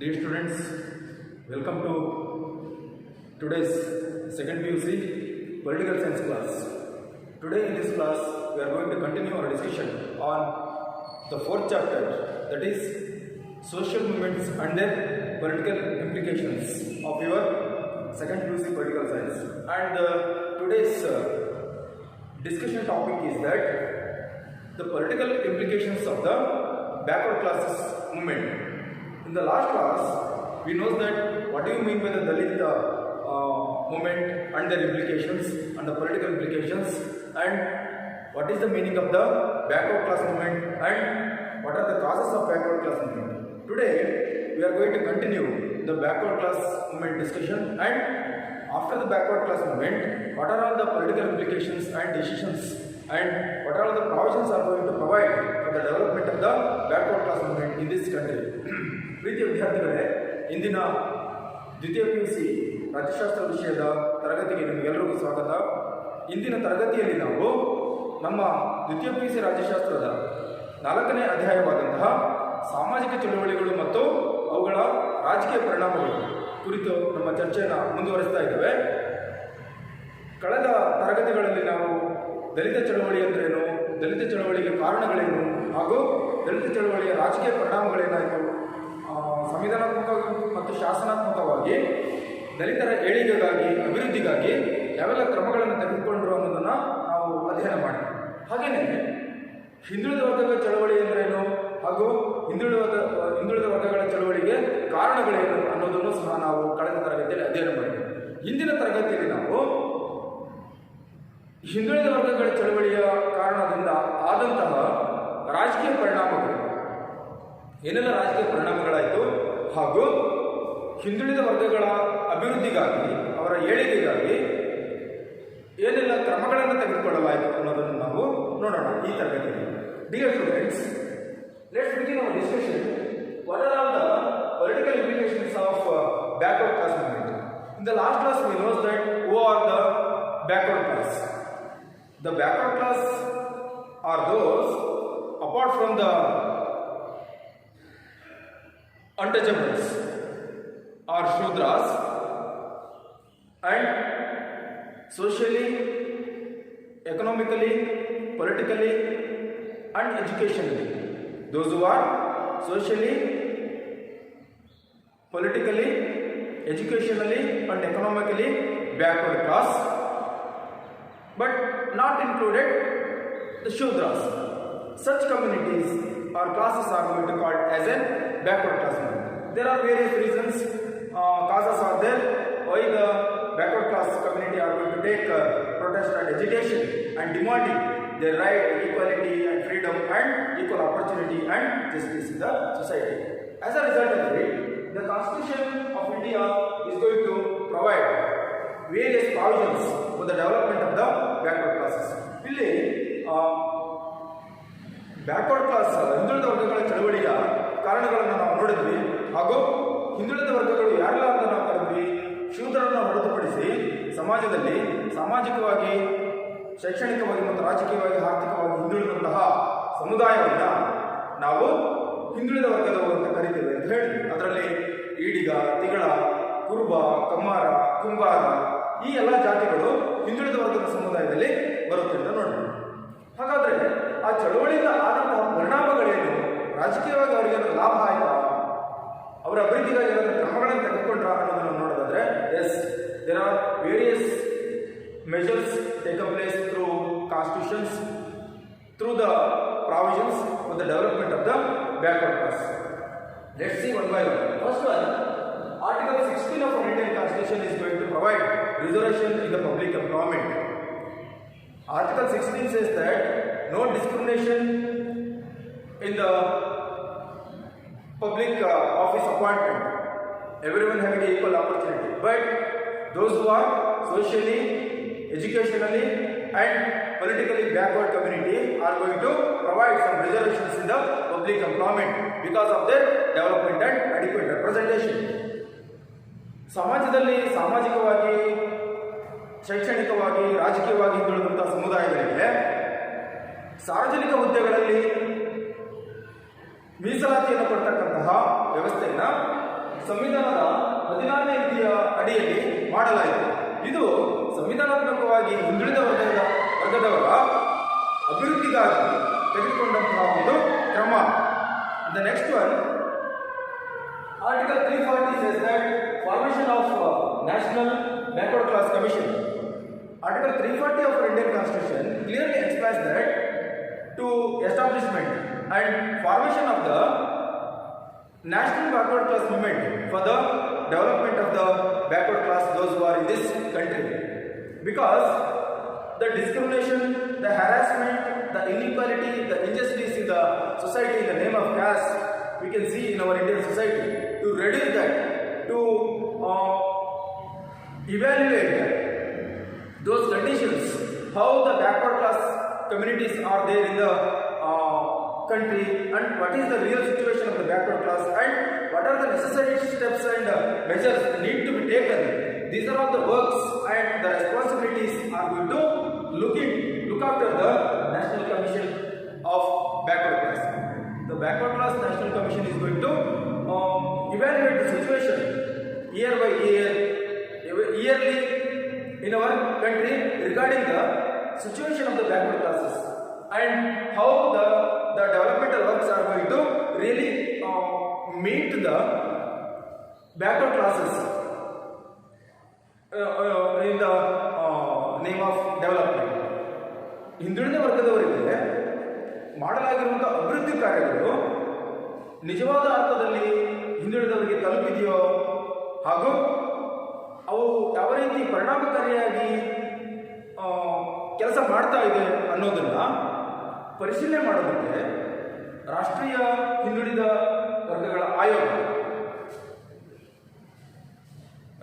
Dear students, welcome to today's second PUC Political Science class. Today in this class, we are going to continue our discussion on the fourth chapter, that is social movements and their political implications of your second PUC Political Science. And today's discussion topic is that the political implications of the backward classes movement. In the last class, we know that what do you mean by the Dalit movement and their implications and the political implications, and what is the meaning of the backward class movement and what are the causes of backward class movement. Today, we are going to continue the backward class movement discussion, and after the backward class movement, what are all the political implications and decisions and what are all the provisions are going to provide for the development of the backward class movement in this country. ಪ್ರೀತಿಯ ವಿದ್ಯಾರ್ಥಿಗಳೇ, ಇಂದಿನ ದ್ವಿತೀಯ PUC ರಾಜ್ಯಶಾಸ್ತ್ರ ವಿಷಯದ ತರಗತಿಗೆ ನಿಮಗೆಲ್ಲರಿಗೂ ಸ್ವಾಗತ. ಇಂದಿನ ತರಗತಿಯಲ್ಲಿ ನಾವು ನಮ್ಮ ದ್ವಿತೀಯ PUC ರಾಜ್ಯಶಾಸ್ತ್ರದ 4ನೇ ಅಧ್ಯಾಯವಾದಂತಹ ಸಾಮಾಜಿಕ ಚಳುವಳಿಗಳು ಮತ್ತು ಅವುಗಳ ರಾಜಕೀಯ ಪರಿಣಾಮಗಳು ಕುರಿತು ನಮ್ಮ ಚರ್ಚೆಯನ್ನು ಮುಂದುವರಿಸ್ತಾ ಇದ್ದೇವೆ. ಕಳೆದ ತರಗತಿಗಳಲ್ಲಿ ನಾವು ದಲಿತ ಚಳವಳಿ ಅಂದ್ರೇನು, ದಲಿತ ಚಳವಳಿಗೆ ಕಾರಣಗಳೇನು ಹಾಗೂ ದಲಿತ ಚಳವಳಿಯ ರಾಜಕೀಯ ಪರಿಣಾಮಗಳೇನಾಯಿತು, ಸಂವಿಧಾನಾತ್ಮಕ ಮತ್ತು ಶಾಸನಾತ್ಮಕವಾಗಿ ದಲಿತರ ಏಳಿಗೆಗಾಗಿ ಅಭಿವೃದ್ಧಿಗಾಗಿ ಯಾವೆಲ್ಲ ಕ್ರಮಗಳನ್ನು ತೆಗೆದುಕೊಂಡ್ರು ಅನ್ನೋದನ್ನು ನಾವು ಅಧ್ಯಯನ ಮಾಡಿದ್ವಿ. ಹಾಗೆಯೇ ಹಿಂದುಳಿದ ವರ್ಗಗಳ ಚಳವಳಿ ಅಂದ್ರೇನು ಹಾಗೂ ಹಿಂದುಳಿದ ವರ್ಗಗಳ ಚಳವಳಿಗೆ ಕಾರಣಗಳೇನು ಅನ್ನೋದನ್ನು ಸಹ ನಾವು ಕಳೆದ ತರಗತಿಯಲ್ಲಿ ಅಧ್ಯಯನ ಮಾಡಿದ್ವಿ. ಇಂದಿನ ತರಗತಿಯಲ್ಲಿ ನಾವು ಹಿಂದುಳಿದ ವರ್ಗಗಳ ಚಳವಳಿಯ ಕಾರಣದಿಂದ ಆದಂತಹ ರಾಜಕೀಯ ಪರಿಣಾಮಗಳು, ಏನೆಲ್ಲ ರಾಜಕೀಯ ಪರಿಣಾಮಗಳಾಯಿತು ಹಾಗೂ ಹಿಂದುಳಿದ ವರ್ಗಗಳ ಅಭಿವೃದ್ಧಿಗಾಗಿ ಅವರ ಏಳಿಗೆಗಾಗಿ ಏನೆಲ್ಲ ಕ್ರಮಗಳನ್ನು ತೆಗೆದುಕೊಳ್ಳಲಾಯಿತು ಅನ್ನೋದನ್ನು ನಾವು ನೋಡೋಣ ಈ ತರಗತಿಯಲ್ಲಿ. Dear students, let's begin hour discussion. What are all the political implications of backward class movement? In the last class we knows that who are the backward class. The backward class are those apart from the untouchables or Shudras and socially, economically, politically and educationally. Those who are socially, politically, educationally and economically backward class, but not included the Shudras. Such communities or classes are going to be called as a backward class. There are various reasons, causes are there why the backward class community are going to take protest and agitation and demanding their right, equality and freedom and equal opportunity and justice in the society. As a result of it, the Constitution of India is going to provide various provisions for the development of the backward classes. ಇಲ್ಲಿ backward class ಹಿಂದುಳಿದ ವರ್ಗಗಳ ಚಳವಳಿಯ ಕಾರಣಗಳನ್ನು ನಾವು ನೋಡಿದ್ವಿ ಹಾಗೂ ಹಿಂದುಳಿದ ವರ್ಗಗಳು ಯಾರೆಲ್ಲ ಅಂತ ನಾವು ಕರೆದ್ವಿ. ಶೂದ್ರರನ್ನು ಹೊರತುಪಡಿಸಿ ಸಮಾಜದಲ್ಲಿ ಸಾಮಾಜಿಕವಾಗಿ, ಶೈಕ್ಷಣಿಕವಾಗಿ ಮತ್ತು ರಾಜಕೀಯವಾಗಿ, ಆರ್ಥಿಕವಾಗಿ ಹಿಂದುಳಿದಂತಹ ಸಮುದಾಯವನ್ನು ನಾವು ಹಿಂದುಳಿದ ವರ್ಗದವರು ಅಂತ ಕರಿತೇವೆ ಅಂತ ಹೇಳಿದ್ವಿ. ಅದರಲ್ಲಿ ಈಡಿಗ, ತಿಗಳ, ಕುರುಬ, ಕಮ್ಮಾರ, ಕುಂಬಾರ ಈ ಎಲ್ಲ ಜಾತಿಗಳು ಹಿಂದುಳಿದ ವರ್ಗದ ಸಮುದಾಯದಲ್ಲಿ ಬರುತ್ತೆ ಅಂತ ನೋಡೋಣ. ಹಾಗಾದರೆ ಆ ಚಳವಳಿಯಿಂದ ಆದಂತಹ ಪರಿಣಾಮಗಳೇನು, ರಾಜಕೀಯವಾಗಿ ಅವರಿಗೆ ಲಾಭ ಆಯಿತಾ, ಅವರ ಅಭಿವೃದ್ಧಿಗಾಗಿ ಏನಾದರೂ ಕ್ರಮಗಳನ್ನು ತೆಗೆದುಕೊಂಡ್ರ ಅನ್ನೋದನ್ನು ನೋಡೋದಾದ್ರೆ, yes, there are various measures taken place through constitutions, through the provisions for the development of the backward class. Let's see one by one. First one, Article 16 of Indian Constitution is going to provide reservation in the public employment. Article 16 says that no discrimination in the public office appointment, everyone having equal opportunity. But those who are socially, educationally and politically backward community are going to provide some reservations in the public employment because of their development and adequate representation. ಸಮಾಜದಲ್ಲಿ ಸಾಮಾಜಿಕವಾಗಿ, ಶೈಕ್ಷಣಿಕವಾಗಿ, ರಾಜಕೀಯವಾಗಿ ಹಿಂದುಳಿದಂತಹ ಸಮುದಾಯಗಳಿಗೆ ಸಾರ್ವಜನಿಕ ಹುದ್ದೆಗಳಲ್ಲಿ ಮೀಸಲಾತಿಯನ್ನು ಕೊಡ್ತಕ್ಕಂತಹ ವ್ಯವಸ್ಥೆಯನ್ನು ಸಂವಿಧಾನದ 16ನೇ ವಿಧಿಯ ಅಡಿಯಲ್ಲಿ ಮಾಡಲಾಯಿತು. ಇದು ಸಂವಿಧಾನಾತ್ಮಕವಾಗಿ ಹಿಂದುಳಿದ ವರ್ಗದವರ ಅಭಿವೃದ್ಧಿಗಾಗಿ ತೆಗೆದುಕೊಂಡಂತಹ ಒಂದು ಕ್ರಮ. The next one, Article 340 says that formation of National Backward Class Commission. Article 340 of our Indian Constitution clearly explains that to establishment and formation of the National Backward Class Movement for the development of the backward class, those who are in this country, because the discrimination, the harassment, the inequality, the injustice in the society in the name of caste, we can see in our Indian society. To reduce that, to evaluate those conditions, how the backward class communities are there in the country, and what is the real situation of the backward class, and what are the necessary steps and measures need to be taken. These are all the works and the responsibilities are going to look after the National Commission of Backward Class. The Backward Class National Commission is going to evaluate the situation year by year, yearly in our country regarding the situation of the backward classes and how the developmental works are going to really meet the backward classes in the name of development. ಹಿಂದುಳಿದ ವರ್ಗದವರಿಗೆ ಮಾಡಲಾಗಿರುವಂತಹ ಅಭಿವೃದ್ಧಿ ಕಾರ್ಯಗಳು ನಿಜವಾದ ಅರ್ಥದಲ್ಲಿ ಹಿಂದುಳಿದವರಿಗೆ ತಲುಪಿದೆಯೋ ಹಾಗೂ ಅವು ಯಾವ ರೀತಿ ಪರಿಣಾಮಕಾರಿಯಾಗಿ ಕೆಲಸ ಮಾಡ್ತಾ ಇದೆ ಅನ್ನೋದನ್ನ ಪರಿಶೀಲನೆ ಮಾಡೋದಕ್ಕೆ ರಾಷ್ಟ್ರೀಯ ಹಿಂದುಳಿದ ವರ್ಗಗಳ ಆಯೋಗ,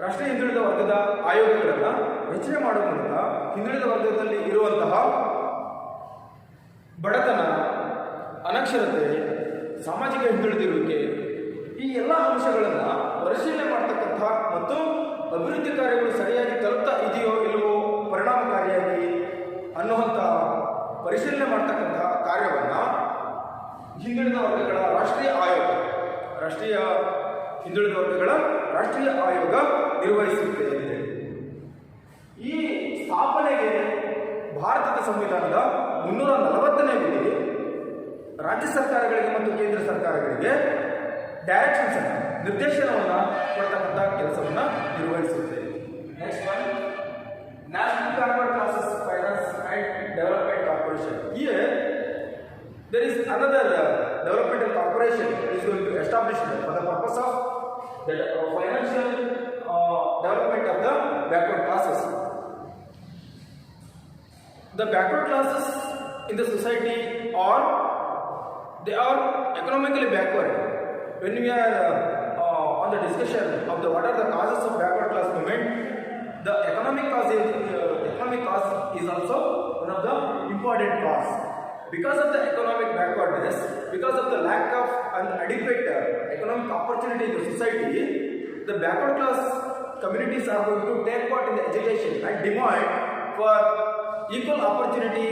ರಾಷ್ಟ್ರೀಯ ಹಿಂದುಳಿದ ವರ್ಗದ ಆಯೋಗಗಳನ್ನು ರಚನೆ ಮಾಡುವ ಮೂಲಕ ಹಿಂದುಳಿದ ವರ್ಗದಲ್ಲಿ ಇರುವಂತಹ ಬಡತನ, ಅನಕ್ಷರತೆ, ಸಾಮಾಜಿಕ ಹಿಂದುಳಿದಿರುವಿಕೆ, ಈ ಎಲ್ಲ ಅಂಶಗಳನ್ನು ಪರಿಶೀಲನೆ ಮಾಡತಕ್ಕಂಥ ಮತ್ತು ಅಭಿವೃದ್ಧಿ ಕಾರ್ಯಗಳು ಸರಿಯಾಗಿ ತಲುಪ್ತಾ ಇದೆಯೋ ಇಲ್ಲವೋ ಪರಿಣಾಮಕಾರಿಯಾಗಿ ಅನ್ನುವಂಥ ಪರಿಶೀಲನೆ ಮಾಡ್ತಕ್ಕಂಥ ಕಾರ್ಯವನ್ನು ಹಿಂದುಳಿದ ವರ್ಗಗಳ ರಾಷ್ಟ್ರೀಯ ಆಯೋಗ, ರಾಷ್ಟ್ರೀಯ ಹಿಂದುಳಿದ ವರ್ಗಗಳ ರಾಷ್ಟ್ರೀಯ ಆಯೋಗ ನಿರ್ವಹಿಸುತ್ತೆ. ಈ ಸ್ಥಾಪನೆಗೆ ಭಾರತದ ಸಂವಿಧಾನದ 340ನೇ ವಿಧಿ ರಾಜ್ಯ ಸರ್ಕಾರಗಳಿಗೆ ಮತ್ತು ಕೇಂದ್ರ ಸರ್ಕಾರಗಳಿಗೆ ಡೈರೆಕ್ಷನ್ಸ್ ನಿರ್ದೇಶನವನ್ನು ಕೊಡ್ತಕ್ಕಂಥ ಕೆಲಸವನ್ನು ನಿರ್ವಹಿಸುತ್ತೆ. Next one, national backward classes finance and development corporation. Here there is another developmental corporation is going to establish for the purpose of the financial development of the backward classes. The backward classes in the society they are economically backward. When we are on the discussion of what are the causes of backward class movement, the economic cause is also one of the important cause. Because of the economic backwardness, because of the lack of adequate economic opportunity in the society, the backward class communities are going to take part in the education and demand for equal opportunity,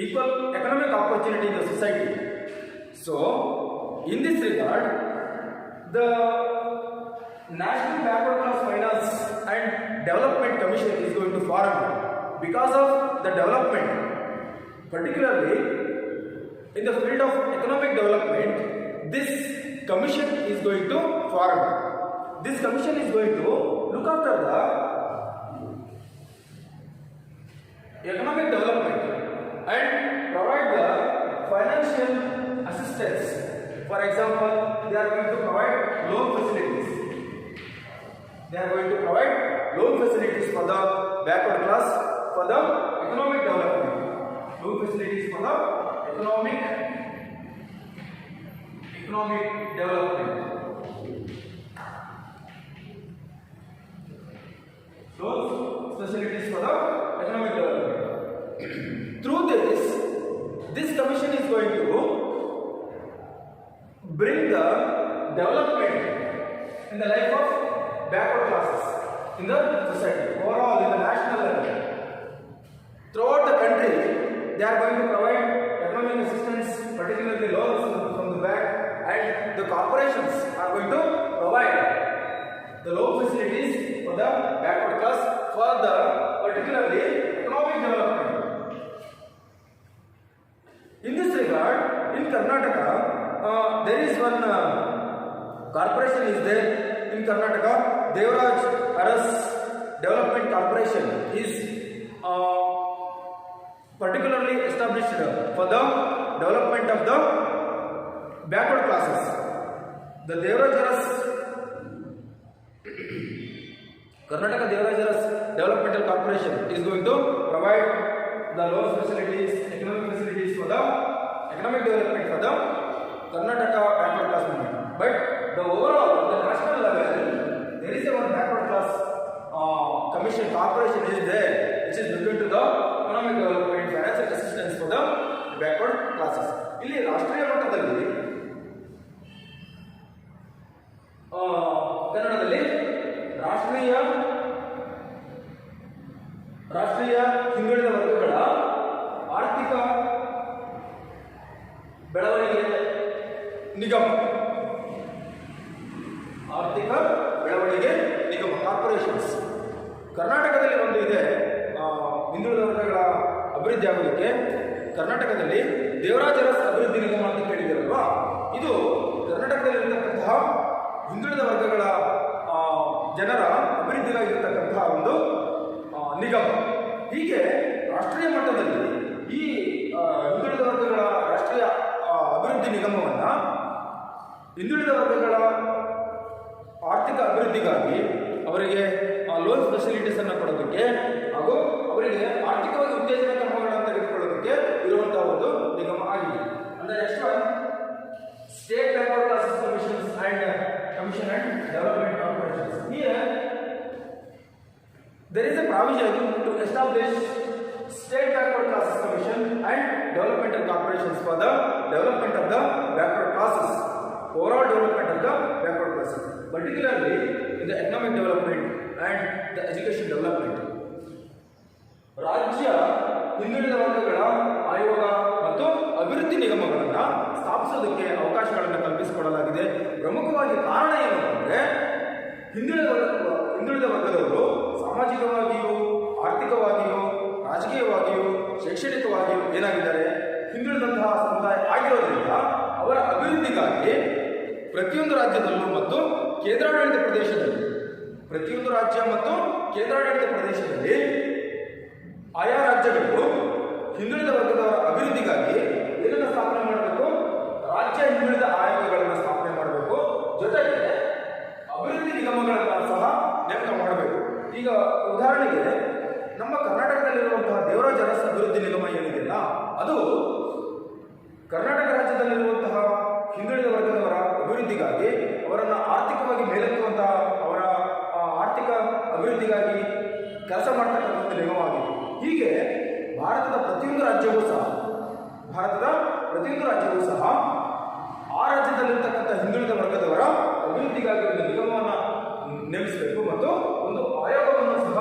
equal economic opportunity in the society. So, in this regard, the National Backward Class Finance and Development Commission is going to form because of the development, particularly in the field of economic development. This commission is going to form. This commission is going to look after the economic development and provide the financial assistance. For example, they are going to provide loan facilities. They are going to provide loan facilities for the backward class, for the economic development. Loan facilities for the economic development. Loan facilities for the economic development. Through this commission is going to bring the development in the life of backward classes in the society, overall in the national level. Throughout the country, they are going to provide economic assistance, particularly loans from the bank, and the corporations are going to provide the low facilities for the backward class for the particularly economic development. In this regard, in Karnataka, there is one corporation is there in Karnataka. Devaraj Aras Development Corporation is particularly established for the development of the backward classes. The Devaraj Aras Karnataka Devaraj Aras Developmental Corporation is going to provide the loan facilities, economic facilities for the economic development for the Karnataka backward class movement. But the overall, the national level, there is a one backward class commission corporation is there, which is looking to the economic development, financial assistance for the backward classes. ಇಲ್ಲಿ ರಾಷ್ಟ್ರೀಯ ಮಟ್ಟದಲ್ಲಿ ಕನ್ನಡದಲ್ಲಿ ರಾಷ್ಟ್ರೀಯ ಹಿಂದುಳಿದ ವರ್ಗಗಳ ಆರ್ಥಿಕ ಬೆಳವಣಿಗೆ ನಿಗಮ ಕಾರ್ಪೊರೇಷನ್ಸ್ ಕರ್ನಾಟಕದಲ್ಲಿ ಒಂದು ಇದೆ. ಹಿಂದುಳಿದ ವರ್ಗಗಳ ಅಭಿವೃದ್ಧಿ ಆಗೋದಕ್ಕೆ ಕರ್ನಾಟಕದಲ್ಲಿ ದೇವರಾಜ ಅರಸ್ ಅಭಿವೃದ್ಧಿ ನಿಗಮ ಅಂತ ಕೇಳಿದಿರಲ್ವಾ, ಇದು ಕರ್ನಾಟಕದಲ್ಲಿರತಕ್ಕಂತಹ ಹಿಂದುಳಿದ ವರ್ಗಗಳ ಜನರ ಅಭಿವೃದ್ಧಿಗಾಗಿರ್ತಕ್ಕಂತಹ ಒಂದು ನಿಗಮ. ಹೀಗೆ ರಾಷ್ಟ್ರೀಯ ಮಟ್ಟದಲ್ಲಿ ಈ ಹಿಂದುಳಿದ ವರ್ಗಗಳ ರಾಷ್ಟ್ರೀಯ ಅಭಿವೃದ್ಧಿ ನಿಗಮವನ್ನು ಹಿಂದುಳಿದ ವರ್ಗಗಳ ಆರ್ಥಿಕ ಅಭಿವೃದ್ಧಿಗಾಗಿ ಅವರಿಗೆ ಲೋನ್ ಫೆಸಿಲಿಟೀಸ್ ಅನ್ನು ಕೊಡೋದಕ್ಕೆ ಹಾಗೂ ಅವರಿಗೆ ಆರ್ಥಿಕವಾಗಿ ಉತ್ತೇಜನ ಕ್ರಮಗಳನ್ನು ತೆಗೆದುಕೊಳ್ಳೋದಕ್ಕೆ ಇರುವಂತಹ ಒಂದು ನಿಗಮ ಆಗಿದೆ. ಅಂದ್ರೆ next one state backward classes commission and development corporations. Here there is a provision to establish state backward classes commission and developmental corporations for the development of the backward classes, overall development of the backward classes, particularly in the economic development and the education development. ರಾಜ್ಯ ಹಿಂದುಳಿದ ವರ್ಗಗಳ ಆಯೋಗ ಮತ್ತು ಅಭಿವೃದ್ಧಿ ನಿಗಮಗಳನ್ನು ಸ್ಥಾಪಿಸೋದಕ್ಕೆ ಅವಕಾಶಗಳನ್ನು ಕಲ್ಪಿಸಿಕೊಡಲಾಗಿದೆ. ಪ್ರಮುಖವಾಗಿ ಕಾರಣ ಏನು ಅಂದರೆ ಹಿಂದುಳಿದ ವರ್ಗದವರು ಸಾಮಾಜಿಕವಾಗಿಯೂ ಆರ್ಥಿಕವಾಗಿಯೂ ರಾಜಕೀಯವಾಗಿಯೂ ಶೈಕ್ಷಣಿಕವಾಗಿಯೂ ಏನಾಗಿದ್ದಾರೆ, ಹಿಂದುಳಿದಂತಹ ಸಮುದಾಯ ಆಗಿರೋದ್ರಿಂದ ಅವರ ಅಭಿವೃದ್ಧಿಗಾಗಿ ಪ್ರತಿಯೊಂದು ರಾಜ್ಯದಲ್ಲೂ ಮತ್ತು ಕೇಂದ್ರಾಡಳಿತ ಪ್ರದೇಶದಲ್ಲಿ ಪ್ರತಿಯೊಂದು ರಾಜ್ಯ ಮತ್ತು ಕೇಂದ್ರಾಡಳಿತ ಪ್ರದೇಶದಲ್ಲಿ ಆಯಾ ರಾಜ್ಯಗಳು ಹಿಂದುಳಿದ ವರ್ಗದವರ ಅಭಿವೃದ್ಧಿಗಾಗಿ ಏನನ್ನು ಸ್ಥಾಪನೆ ಮಾಡಬೇಕು, ರಾಜ್ಯ ಹಿಂದುಳಿದ ಆಯೋಗಗಳನ್ನು ಸ್ಥಾಪನೆ ಮಾಡಬೇಕು. ಜೊತೆಗೆ ಅಭಿವೃದ್ಧಿ ನಿಗಮಗಳನ್ನು ಸಹ ನೇಮಕ ಮಾಡಬೇಕು. ಈಗ ಉದಾಹರಣೆಗೆ ನಮ್ಮ ಕರ್ನಾಟಕದಲ್ಲಿರುವಂತಹ ದೇವರಾಜ ಅರಸ್ ಅಭಿವೃದ್ಧಿ ನಿಗಮ ಏನಿದೆಯಲ್ಲ, ಅದು ಕರ್ನಾಟಕ ರಾಜ್ಯದಲ್ಲಿರುವಂತಹ ಹಿಂದುಳಿದ ವರ್ಗದವರ ಅಭಿವೃದ್ಧಿಗಾಗಿ ಅವರನ್ನು ಆರ್ಥಿಕವಾಗಿ ಮೇಲೆತ್ತುವಂತಹ ಅವರ ಆರ್ಥಿಕ ಅಭಿವೃದ್ಧಿಗಾಗಿ ಕೆಲಸ ಮಾಡ್ತಕ್ಕಂಥ ಒಂದು ನಿಗಮವಾಗಿದೆ. ಹೀಗೆ ಭಾರತದ ಪ್ರತಿಯೊಂದು ರಾಜ್ಯವೂ ಸಹ ಆ ರಾಜ್ಯದಲ್ಲಿರ್ತಕ್ಕಂಥ ಹಿಂದುಳಿದ ವರ್ಗದವರ ಅಭಿವೃದ್ಧಿಗಾಗಿ ಒಂದು ನಿಗಮವನ್ನು ನೇಮಿಸಬೇಕು ಮತ್ತು ಒಂದು ಆಯೋಗವನ್ನು ಸಹ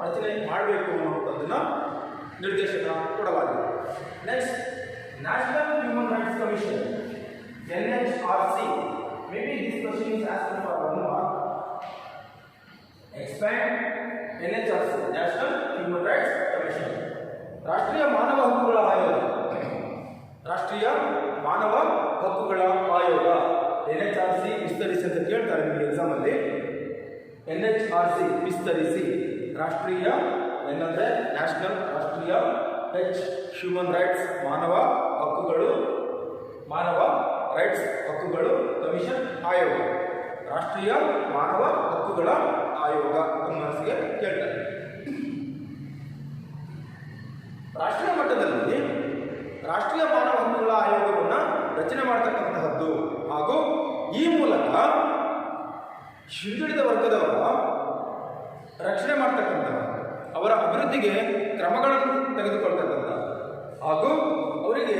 ರಚನೆ ಮಾಡಬೇಕು ಅನ್ನುವಂಥದ್ದನ್ನು ನಿರ್ದೇಶನ ಕೊಡಲಾಗಿದೆ. Next, national human rights commission NHRC. Maybe this question is asked for 1 mark. Expand NHRC, National Human Rights Commission. ರಾಷ್ಟ್ರೀಯ ಮಾನವ ಹಕ್ಕುಗಳ ಆಯೋಗ NHRC ವಿಸ್ತರಿಸಿ ಅಂತ ಕೇಳ್ತಾರೆ ನಿಮಗೆ ಎಕ್ಸಾಮ್ ಅಲ್ಲಿ. NHRC ವಿಸ್ತರಿಸಿ ರಾಷ್ಟ್ರೀಯ ಏನಂದ್ರೆ ನ್ಯಾಷನಲ್ ರಾಷ್ಟ್ರೀಯ ಹ್ಯೂಮನ್ ರೈಟ್ಸ್ ಮಾನವ ರೈಟ್ಸ್ ಹಕ್ಕುಗಳು ಕಮಿಷನ್ ಆಯೋಗ, ರಾಷ್ಟ್ರೀಯ ಮಾನವ ಹಕ್ಕುಗಳ ಆಯೋಗ ಮನಸ್ಸಿಗೆ ಕೇಳ್ತಾರೆ. ರಾಷ್ಟ್ರೀಯ ಮಟ್ಟದಲ್ಲಿ ರಾಷ್ಟ್ರೀಯ ಮಾನವ ಹಕ್ಕುಗಳ ಆಯೋಗವನ್ನು ರಚನೆ ಮಾಡತಕ್ಕಂತಹದ್ದು ಹಾಗೂ ಈ ಮೂಲಕ ಹಿಂದುಳಿದ ವರ್ಗದವರ ರಕ್ಷಣೆ ಮಾಡ್ತಕ್ಕಂಥ ಅವರ ಅಭಿವೃದ್ಧಿಗೆ ಕ್ರಮಗಳನ್ನು ತೆಗೆದುಕೊಳ್ತಕ್ಕಂಥ ಹಾಗೂ ಅವರಿಗೆ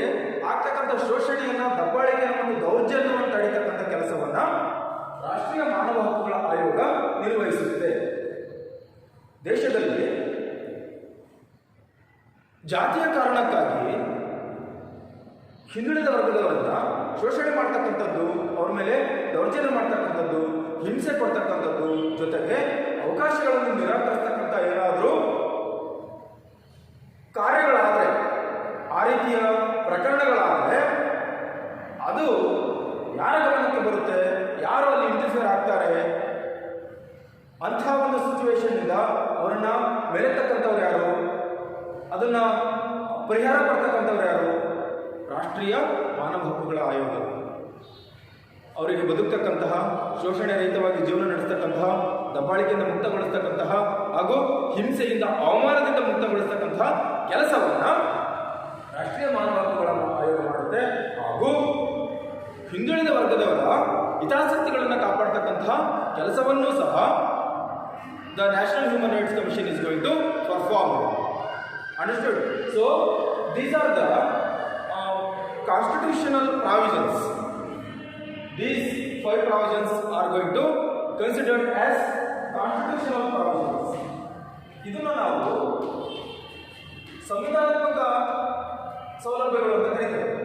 ಆಗ್ತಕ್ಕಂಥ ಶೋಷಣೆಯನ್ನು, ದಬ್ಬಾಳಿಕೆಯನ್ನು ಮತ್ತು ದೌರ್ಜನ್ಯವನ್ನು ತಡೆಯತಕ್ಕಂಥ ಕೆಲಸವನ್ನು ರಾಷ್ಟ್ರೀಯ ಮಾನವ ಹಕ್ಕುಗಳ ಆಯೋಗ ನಿರ್ವಹಿಸುತ್ತೆ. ದೇಶದಲ್ಲಿ ಜಾತಿಯ ಕಾರಣಕ್ಕಾಗಿ ಹಿಂದುಳಿದ ವರ್ಗದವರನ್ನ ಶೋಷಣೆ ಮಾಡ್ತಕ್ಕಂಥದ್ದು, ಅವ್ರ ಮೇಲೆ ದೌರ್ಜನ್ಯ ಮಾಡ್ತಕ್ಕಂಥದ್ದು, ಹಿಂಸೆ ಕೊಡ್ತಕ್ಕಂಥದ್ದು, ಜೊತೆಗೆ ಅವಕಾಶಗಳನ್ನು ನಿರಾಕರಿಸ್ತಕ್ಕಂಥ ಏನಾದರೂ ಕಾರ್ಯಗಳಾದರೆ, ಆ ರೀತಿಯ ಪ್ರಕರಣಗಳಾದರೆ ಅದು ಯಾರ ಗಮನಕ್ಕೆ ಬರುತ್ತೆ, ಯಾರು ಅಲ್ಲಿ ಇಂಟರ್ಫಿಯರ್ ಆಗ್ತಾರೆ, ಅಂತಹ ಒಂದು ಸಿಚುವೇಶನ್ ಇಂದ ಅವರನ್ನ ಮೆರೆತಕ್ಕಂಥವ್ರು ಯಾರು, ಅದನ್ನ ಪರಿಹಾರ ಪಡ್ತಕ್ಕಂಥವ್ರು ಯಾರು? ರಾಷ್ಟ್ರೀಯ ಮಾನವ ಹಕ್ಕುಗಳ ಆಯೋಗ. ಅವರಿಗೆ ಬದುಕ್ತಕ್ಕಂತಹ, ಶೋಷಣೆ ರಹಿತವಾಗಿ ಜೀವನ ನಡೆಸ್ತಕ್ಕಂತಹ, ದಬ್ಬಾಳಿಕೆಯಿಂದ ಮುಕ್ತಗೊಳಿಸ್ತಕ್ಕಂತಹ ಹಾಗೂ ಹಿಂಸೆಯಿಂದ ಅವಮಾನದಿಂದ ಮುಕ್ತಗೊಳಿಸ್ತಕ್ಕಂತಹ ಕೆಲಸವನ್ನ ರಾಷ್ಟ್ರೀಯ ಮಾನವ ಹಕ್ಕುಗಳ ಆಯೋಗ ಮಾಡುತ್ತೆ. ಹಾಗೂ ಹಿಂದುಳಿದ ವರ್ಗದವರ ಹಿತಾಸಕ್ತಿಗಳನ್ನು ಕಾಪಾಡ್ತಕ್ಕಂತಹ ಕೆಲಸವನ್ನೂ ಸಹ the National Human Rights Commission is going to perform. Understood? So these are the constitutional provisions. These 5 provisions are going to considered as constitutional provisions. ಇದನ್ನು ನಾವು ಸಂವಿಧಾನಾತ್ಮಕ ಸೌಲಭ್ಯಗಳು ಅಂತ ಕರೀತೇವೆ.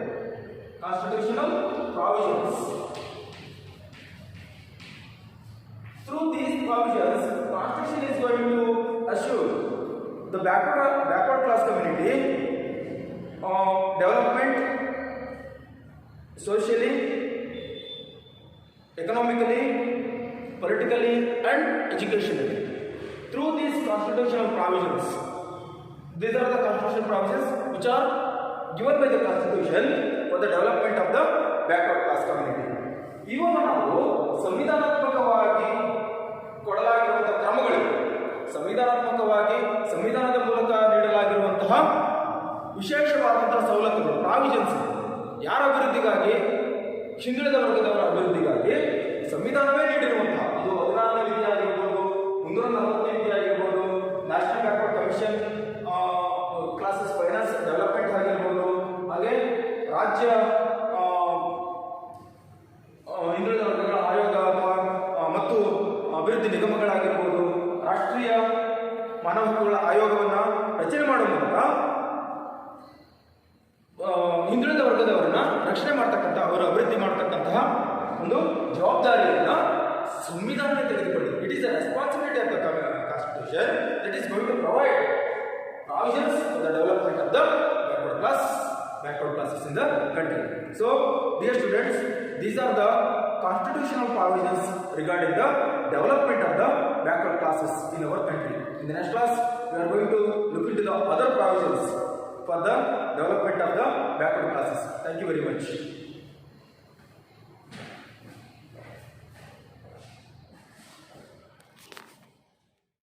Constitutional provisions. Through these provisions, Constitution is going to assure the backward class community development socially, economically, politically, and educationally. Through these constitutional provisions, these are the constitutional provisions which are given by the Constitution for the development of the backward class community. ಇವನ್ನು ನಾವು ಸಂವಿಧಾನಾತ್ಮಕವಾಗಿ ಕೊಡಲಾಗಿರುವಂತಹ ಕ್ರಮಗಳಿವೆ. ಸಂವಿಧಾನಾತ್ಮಕವಾಗಿ ಸಂವಿಧಾನದ ಮೂಲಕ ನೀಡಲಾಗಿರುವಂತಹ ವಿಶೇಷವಾದಂತಹ ಸವಲತ್ತುಗಳು, provisions, ಯಾರ ಅಭಿವೃದ್ಧಿಗಾಗಿ? ಹಿಂದುಳಿದ ವರ್ಗದವರ ಅಭಿವೃದ್ಧಿಗಾಗಿ ಸಂವಿಧಾನವೇ ನೀಡಿರುವಂತಹ, ಇದು 16ನೇ ವಿಧಿ ಆಗಿರ್ಬೋದು, 340ನೇ ವಿಧಿ ಆಗಿರ್ಬೋದು, national backward commission classes finance development ಆಗಿರ್ಬೋದು, ಹಾಗೆ ರಾಜ್ಯ ಹಿಂದುಳಿದ ವರ್ಗಗಳ ಆಯೋಗ ಮತ್ತು ಅಭಿವೃದ್ಧಿ ನಿಗಮಗಳಾಗಿರ್ಬೋದು, ರಾಷ್ಟ್ರೀಯ ಮಾನವ ಹಕ್ಕುಗಳ ಆಯೋಗವನ್ನು ರಚನೆ ಮಾಡುವ ಮೂಲಕ ಹಿಂದುಳಿದ ವರ್ಗದವರನ್ನ ರಕ್ಷಣೆ ಮಾಡ್ತಕ್ಕಂಥ, ಅವರ ಅಭಿವೃದ್ಧಿ ಮಾಡತಕ್ಕಂತಹ ಒಂದು ಜವಾಬ್ದಾರಿಯನ್ನು ಸಂವಿಧಾನ ತೆಗೆದುಕೊಂಡಿದೆ. It is the responsibility of the constitution that is going to provide provisions for the development of the backward classes in the country. So, dear students, these are the constitutional provisions regarding the development of the backward classes in our country. In the next class, we are going to look into the other provisions for the development of the backward classes. Thank you very much.